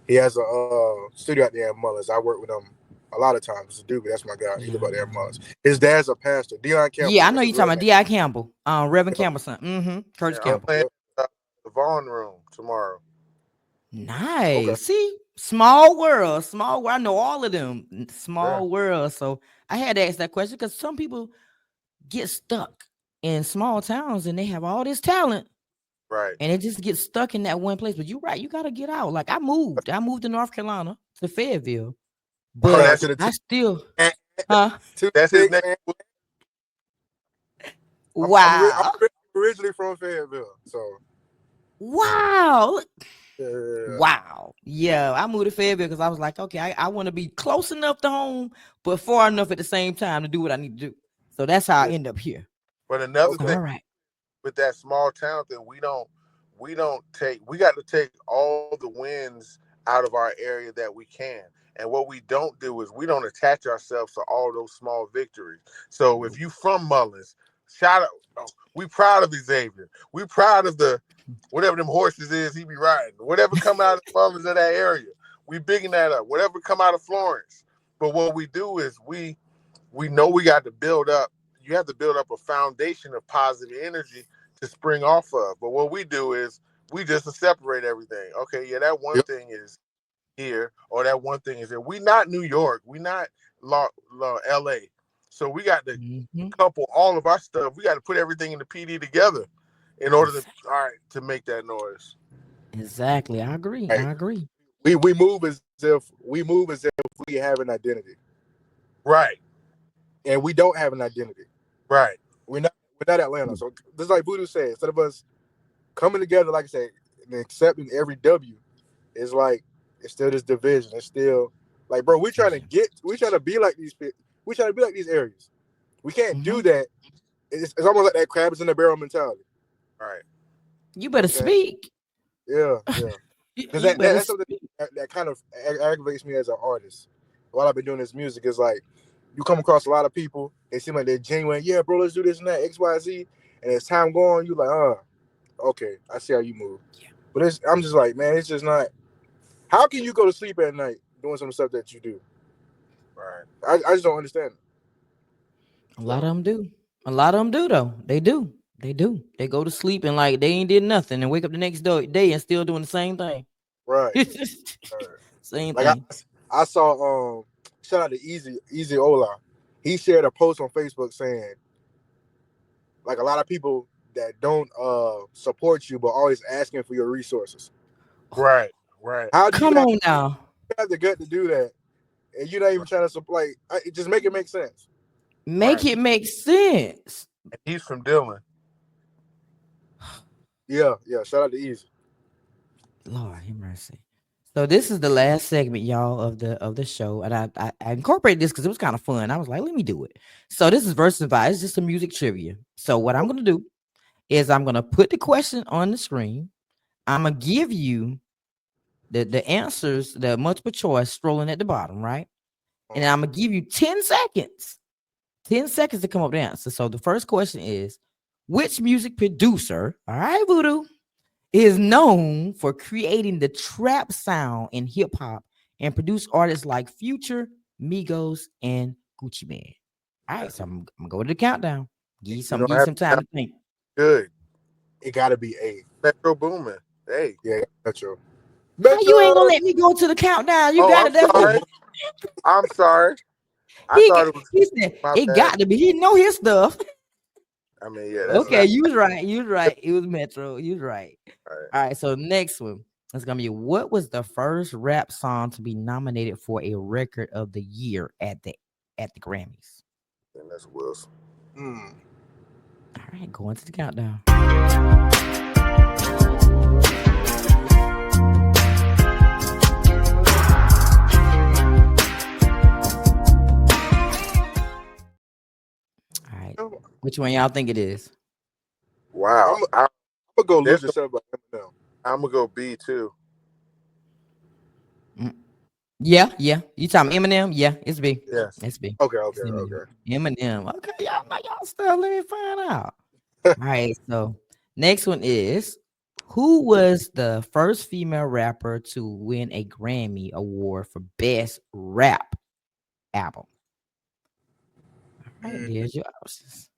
He has a studio out there in Mullins. I work with him a lot of times. Mr. Doobie, that's my guy. He live out there in Mullins. His dad's a pastor, Dion Campbell. Yeah, I know That's you're his real talking about name. D.I. Campbell, Reverend Yep. Campbell's son. Mm-hmm. Curtis Yeah, I'm Campbell. playing the Vaughn Room tomorrow. Nice. Okay. See, small world, small world. I know all of them. Small Yeah. world. So I had to ask that question because some people get stuck in small towns and they have all this talent Right. and it just gets stuck in that one place. But you're right, you got to get out. Like I moved to North Carolina to Fayetteville, Shout but out to the I still, and huh? That's his 2 6 name. and Wow, originally from Fayetteville. So wow, yeah. wow. Yeah, I moved to Fayetteville because I was like, okay, I want to be close enough to home, but far enough at the same time to do what I need to do. So that's how I end up here. But another Okay. thing All right. with that small town thing, we got to take all the wins out of our area that we can. And what we don't do is we don't attach ourselves to all those small victories. So if you from Mullins, shout out, we proud of Xavier. We proud of the whatever them horses is he be riding. Whatever come out of Mullins in that area, we bigging that up. Whatever come out of Florence. But what we do is we know we got to build up. You have to build up a foundation of positive energy to spring off of. But what we do is we just separate everything. Okay, yeah, that one thing is here, or that one thing is there. We not New York. We not LA. So we got to couple all of our stuff. We got to put everything in the PD together in order to make that noise. Exactly. I agree. Right. I agree. We move as if we have an identity. Right. And we don't have an identity. Right. We're not Atlanta. So this is like VooDoo said, instead of us coming together, like I said, and accepting every W, it's like it's still this division. It's still like, bro, we're trying to be like these people. We're trying to be like these areas. We can't do that. It's almost like that crab is in the barrel mentality. Right. You better speak. Yeah. Because that's something that kind of aggravates me as an artist. While I've been doing this music, is like you come across a lot of people. They seem like they're genuine. Yeah, bro, let's do this and that, X, Y, Z. And as time go on, you like, okay, I see how you move. Yeah. But I'm just like, man, it's just not. How can you go to sleep at night doing some stuff that you do? Right. I just don't understand. A lot of them do. A lot of them do, though. They do. They do. They go to sleep and like they ain't did nothing and wake up the next day and still doing the same thing. Right. Same like thing. I saw shout out to Easy Ola. He shared a post on Facebook saying like a lot of people that don't support you but always asking for your resources. Right. How do Come on now? You have the gut to do that, and you're not even trying to supply. Just make it make sense. Make it make sense. He's from Dillon. Yeah. Shout out to Easy. Lord have mercy. So this is the last segment, y'all, of the show, and I incorporated this because it was kind of fun. I was like, let me do it. So this is versus vibe. It's just a music trivia. So what I'm gonna do is I'm gonna put the question on the screen. I'm gonna give you the answers, the multiple choice scrolling at the bottom, right? And I'm gonna give you 10 seconds. 10 seconds to come up with the answer. So the first question is, which music producer, all right, VooDoo, is known for creating the trap sound in hip-hop and produce artists like Future, Migos, and Gucci Mane? All right, so I'm gonna go to the countdown. Give you some time to think. Good. It gotta be A. Metro Boomin. Hey. Yeah, Metro. How you ain't gonna let me go to the countdown? You got it. I'm sorry. I thought it was. He said it got to be. He know his stuff. I mean, yeah. Okay, you was right. It was Metro. You was right. All right. So next one is gonna be, what was the first rap song to be nominated for a record of the year at the Grammys? And that's Wilson. All right, going to the countdown. All right, which one y'all think it is? Wow. I'm gonna go lose There's yourself by Eminem. I'm gonna go B too. Mm, yeah, yeah. You talking Eminem? Yeah, it's B. Yes. It's B. Okay, It's okay, Eminem. okay. Eminem. Okay, y'all know y'all stuff. Let me find out. All right, so next one is who was the first female rapper to win a Grammy Award for Best Rap Album? All right, Mm, there's your options.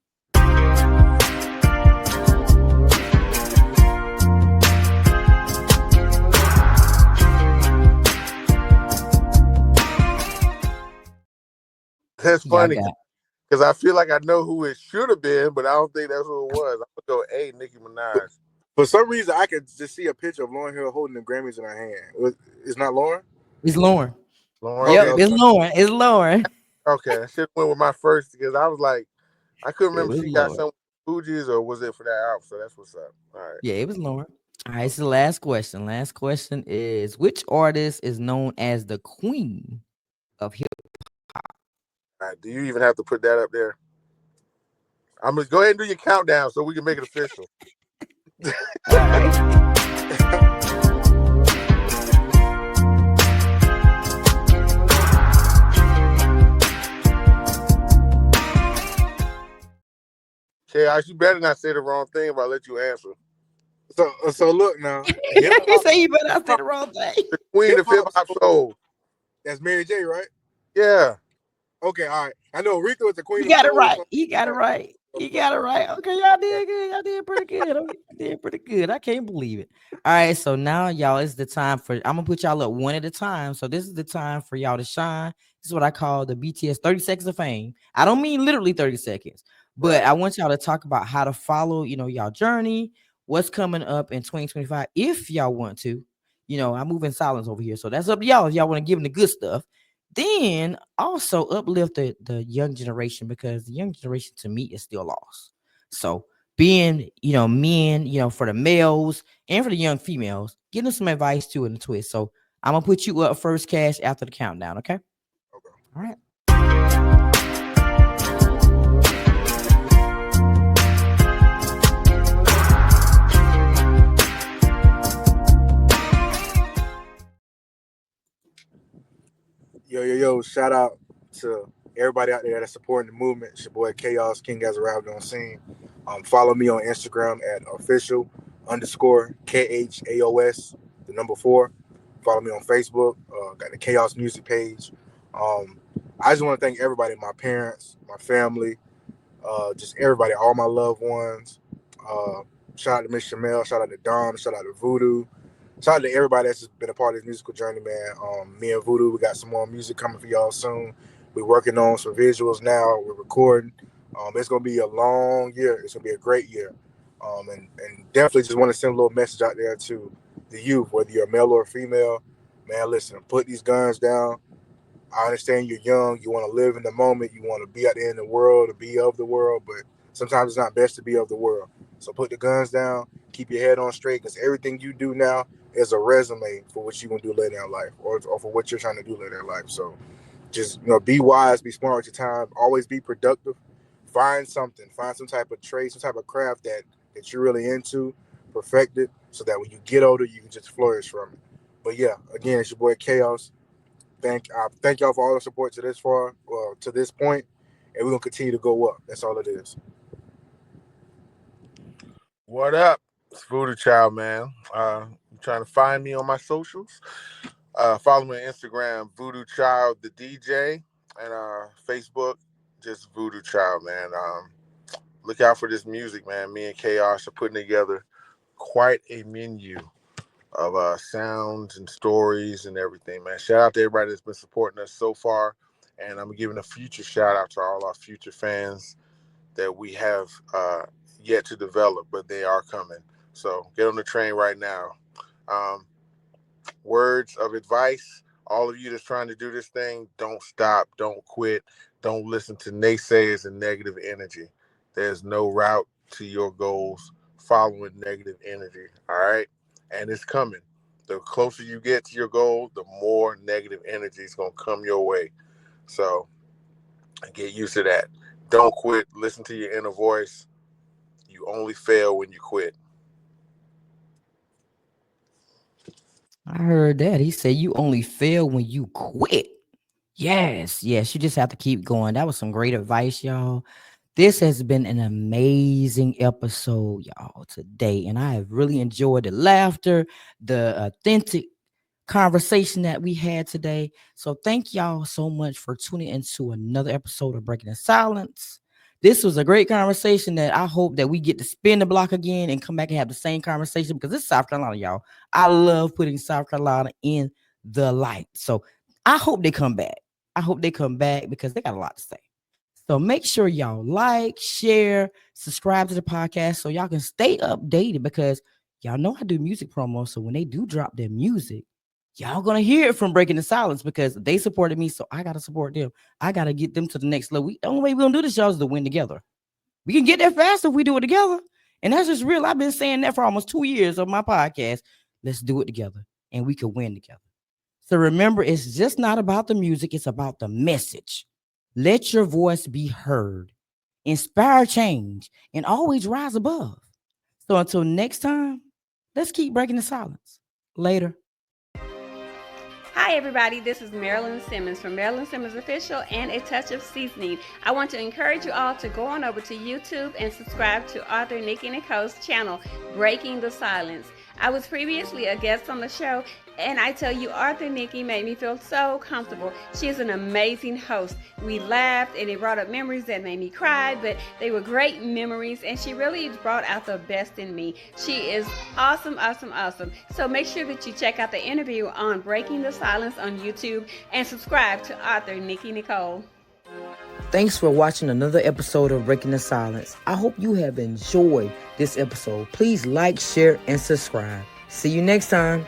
That's Y'all funny got because I feel like I know who it should have been, but I don't think that's who it was. I'm gonna go A, Nicki Minaj. for some reason, I could just see a picture of Lauryn Hill holding the Grammys in her hand. It's not Lauren. it's Lauren. Lauren. Yep, Okay, it's Okay. Lauren. It's Lauren. Okay. I should have went with my first because I was like, I couldn't It remember was she got Lauren. some Fuji's or was it for that album. So that's what's up. All right. Yeah, it was Lauren. All right, so last question. Last question is which artist is known as the queen of hip All right. Do you even have to put that up there? I'm gonna go ahead and do your countdown so we can make it official. hop? All right. Chaos, you better not say the wrong thing if I let you answer. so look now, hip He hop, say you better not say the wrong thing. The queen hip of hip hop hop soul. soul. That's Mary J, right? Yeah. Okay, all right. I know Aretha was the He queen of got it soul. right. So He got it like, right. He got it right. Okay, y'all did good. Y'all did pretty good. Okay, y'all did pretty good. I can't believe it. All right, so now y'all, it's the time for. I'm gonna put y'all up one at a time. So this is the time for y'all to shine. This is what I call the BTS 30 seconds of fame. I don't mean literally 30 seconds, but Right. I want y'all to talk about how to follow. Y'all journey. What's coming up in 2025? If y'all want to. I'm moving silence over here, so that's up to y'all. If y'all want to give them the good stuff. Then also uplift the young generation because the young generation to me is still lost. So being, men, for the males and for the young females, give them some advice too in the twist. So I'm gonna put you up first, Cash, after the countdown. Okay. okay. All right. Yo, shout out to everybody out there that's supporting the movement. It's your boy Chaos King has arrived on scene. Follow me on Instagram at official underscore KHAOS, the number 4. Follow me on Facebook. Got the Chaos Music page. Um, I just want to thank everybody, my parents, my family, just everybody, all my loved ones. Uh, Shout out to Miss Shamel, shout out to Dom, shout out to Voodoo. Shout out to everybody that's just been a part of this musical journey, man. Me and Voodoo, we got some more music coming for y'all soon. We're working on some visuals now. We're recording. It's gonna be a long year. It's gonna be a great year. And definitely just want to send a little message out there to the youth, whether you're a male or a female. Man, listen, put these guns down. I understand you're young. You want to live in the moment. You want to be out there in the world, to be of the world. But sometimes it's not best to be of the world. So put the guns down. Keep your head on straight, because everything you do now is a resume for what you're gonna do later in life, or for what you're trying to do later in life. So just be wise, be smart with your time. Always be productive. Find something. Find some type of trade, some type of craft that you're really into. Perfect it so that when you get older, you can just flourish from it. But yeah, again, it's your boy Chaos. Thank y'all for all the support to this far, well, to this point, and we're gonna continue to go up. That's all it is. What up? It's Voodoo Child, man. You trying to find me on my socials? Follow me on Instagram, Voodoo Child the DJ, and Facebook, just Voodoo Child, man. Look out for this music, man. Me and Chaos are putting together quite a menu of sounds and stories and everything, man. Shout out to everybody that's been supporting us so far, and I'm giving a future shout out to all our future fans that we have yet to develop, but they are coming. So get on the train right now. Um, Words of advice, all of you that's trying to do this thing, don't stop, don't quit, don't listen to naysayers and negative energy. There's no route to your goals following negative energy. All right, and it's coming. The closer you get to your goal, the more negative energy is going to come your way. So get used to that. Don't quit. Listen to your inner voice. You only fail when you quit. I heard that. He said you only fail when you quit. Yes, you just have to keep going. That was some great advice, y'all. This has been an amazing episode, y'all, today. And I have really enjoyed the laughter, the authentic conversation that we had today. So thank y'all so much for tuning into another episode of Breaking the Silence. This was a great conversation that I hope that we get to spin the block again and come back and have the same conversation, because this is South Carolina, y'all. I love putting South Carolina in the light. So I hope they come back. I hope they come back because they got a lot to say. So make sure y'all like, share, subscribe to the podcast so y'all can stay updated, because y'all know I do music promos. So when they do drop their music, y'all gonna hear it from Breaking the Silence, because they supported me. So I gotta support them. I gotta get them to the next level. The only way we're gonna do this, y'all, is to win together. We can get there faster if we do it together. And that's just real. I've been saying that for almost 2 years of my podcast. Let's do it together and we can win together. So remember, it's just not about the music, it's about the message. Let your voice be heard, inspire change, and always rise above. So until next time, let's keep breaking the silence. Later. Hi everybody, this is Marilyn Simmons from Marilyn Simmons Official and A Touch of Seasoning. I want to encourage you all to go on over to YouTube and subscribe to author Nikki Nicole's channel, Breaking the Silence. I was previously a guest on the show, and I tell you, Author Nikki made me feel so comfortable. She is an amazing host. We laughed and it brought up memories that made me cry, but they were great memories, and she really brought out the best in me. She is awesome, awesome, awesome. So make sure that you check out the interview on Breaking the Silence on YouTube and subscribe to author Nikki Nicole. Thanks for watching another episode of Breaking the Silence. I hope you have enjoyed this episode. Please like, share, and subscribe. See you next time.